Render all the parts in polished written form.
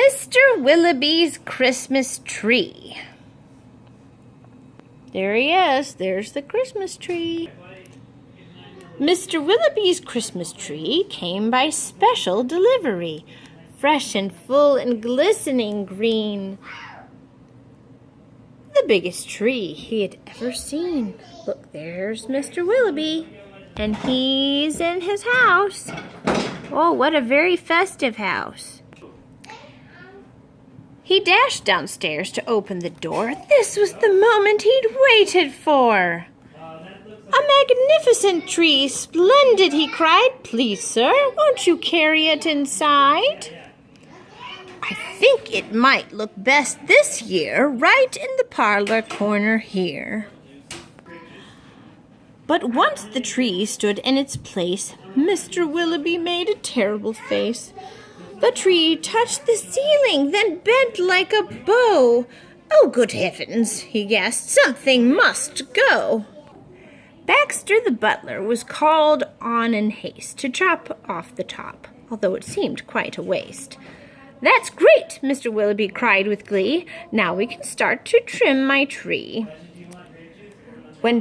Mr. Willowby's Christmas Tree. There he is. There's the Christmas tree. Mr. Willowby's Christmas tree came by special delivery, fresh and full and glistening green. The biggest tree he had ever seen. Look, there's Mr. Willowby, and he's in his house. Oh, what a very festive house. He dashed downstairs to open the door. This was the moment he'd waited for. A magnificent tree, splendid, he cried. Please, sir, won't you carry it inside? I think it might look best this year, right in the parlor corner here. But once the tree stood in its place, Mr. Willowby made a terrible face. The tree touched the ceiling, then bent like a bow. Oh, good heavens, he gasped, something must go. Baxter the butler was called on in haste to chop off the top, although it seemed quite a waste. That's great, Mr. Willowby cried with glee. Now we can start to trim my tree. When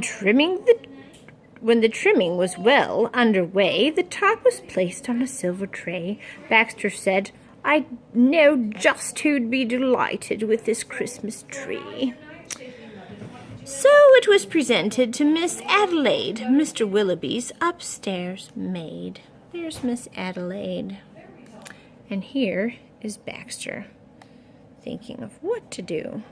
the trimming was well underway, the top was placed on a silver tray. Baxter said, I know just who'd be delighted with this Christmas tree. So it was presented to Miss Adelaide, Mr. Willowby's upstairs maid. There's Miss Adelaide. And here is Baxter, thinking of what to do.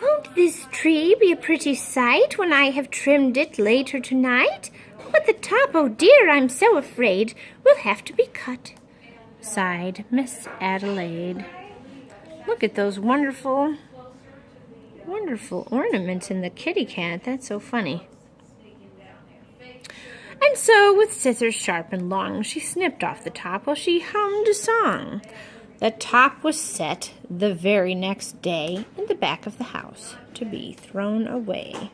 Won't this tree be a pretty sight when I have trimmed it later tonight? But the top, oh dear, I'm so afraid, will have to be cut, sighed Miss Adelaide. Look at those wonderful ornaments in the kitty cat. That's so funny. And so, with scissors sharp and long, she snipped off the top while she hummed a song. The top was set the very next day in the back of the house to be thrown away.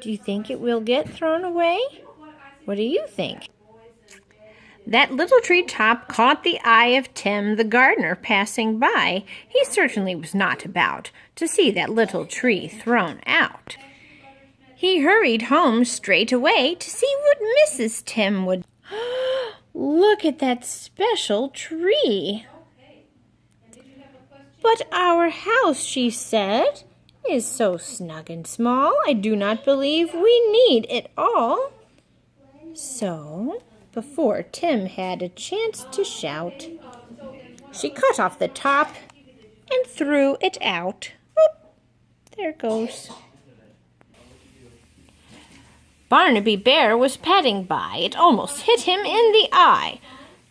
Do you think it will get thrown away? What do you think? That little tree top caught the eye of Tim, the gardener, passing by. He certainly was not about to see that little tree thrown out. He hurried home straight away to see what Mrs. Tim would. Look at that special tree. But our house, she said, is so snug and small, I do not believe we need it all. So, before Tim had a chance to shout, she cut off the top and threw it out. Oop, there it goes. Barnaby Bear was padding by. It almost hit him in the eye.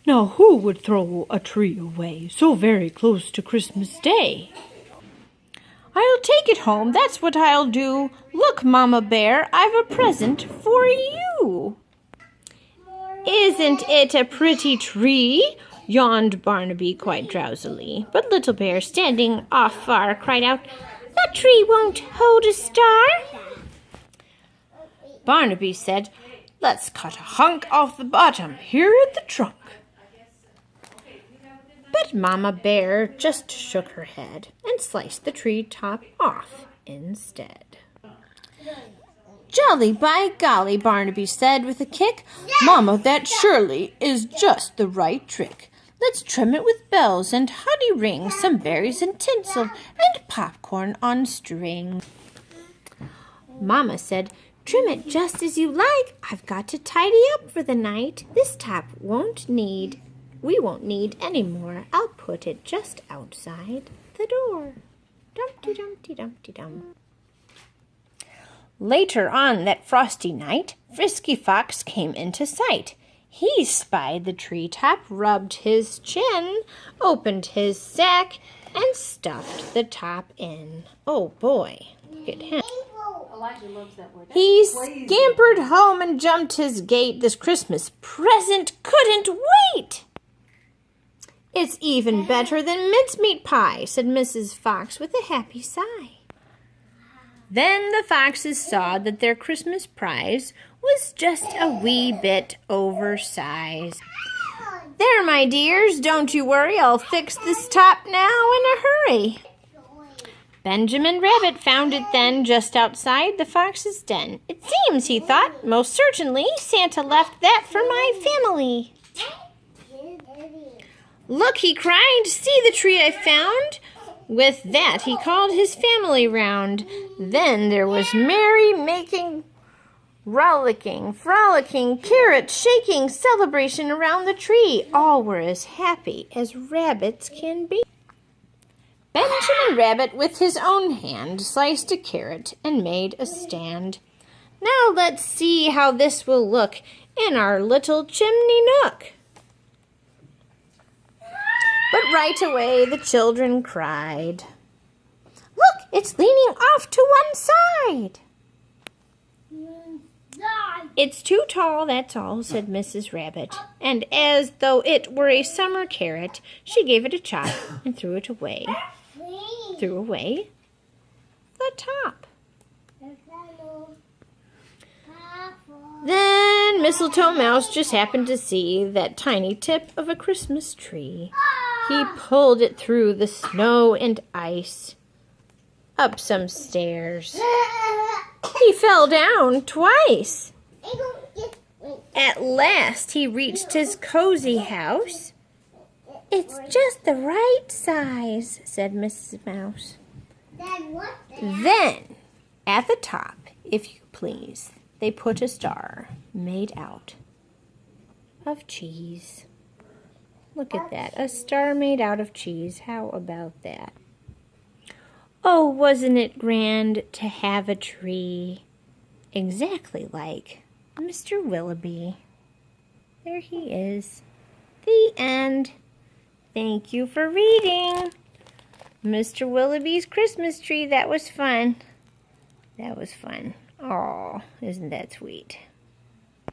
Now who would throw a tree away so very close to Christmas Day? I'll take it home, that's what I'll do. Look, Mama Bear, I've a present for you. Isn't it a pretty tree? Yawned Barnaby quite drowsily. But Little Bear, standing off far, cried out, That tree won't hold a star. Barnaby said, Let's cut a hunk off the bottom, here at the trunk. But Mama Bear just shook her head and sliced the tree top off instead. Jolly by golly, Barnaby said with a kick. Mama, that surely is just the right trick. Let's trim it with bells and honey rings, some berries and tinsel, and popcorn on string. Mama said, Trim it just as you like. I've got to tidy up for the night. This top we won't need any more. I'll put it just outside the door. Dumpty dumpty dumpty dum. Later on that frosty night, Frisky Fox came into sight. He spied the treetop, rubbed his chin, opened his sack, and stuffed the top in. Oh boy, look at him. He scampered home and jumped his gate. This Christmas present couldn't wait. It's even better than mincemeat pie, said Mrs. Fox with a happy sigh. Then the foxes saw that their Christmas prize was just a wee bit oversized. There, my dears, don't you worry. I'll fix this top now in a hurry. Benjamin Rabbit found it then just outside the fox's den. It seems, he thought, most certainly Santa left that for my family. Look, he cried, see the tree I found. With that he called his family round. Then there was merry-making, rollicking, frolicking, carrot shaking celebration around the tree. All were as happy as rabbits can be. Benjamin Rabbit with his own hand sliced a carrot and made a stand. Now let's see how this will look in our little chimney nook. But right away the children cried, "Look, it's leaning off to one side." "It's too tall, that's all," said Mrs. Rabbit. And as though it were a summer carrot, she gave it a chop and threw it away. Threw away the top. Then Mistletoe Mouse just happened to see that tiny tip of a Christmas tree. He pulled it through the snow and ice, up some stairs. He fell down twice. At last he reached his cozy house. "It's just the right size," said Mrs. Mouse. Then, at the top, if you please, they put a star made out of cheese. Look at that, a star made out of cheese. How about that? Oh, wasn't it grand to have a tree exactly like Mr. Willowby? There he is. The end. Thank you for reading Mr. Willowby's Christmas Tree. That was fun. That was fun. Oh, isn't that sweet?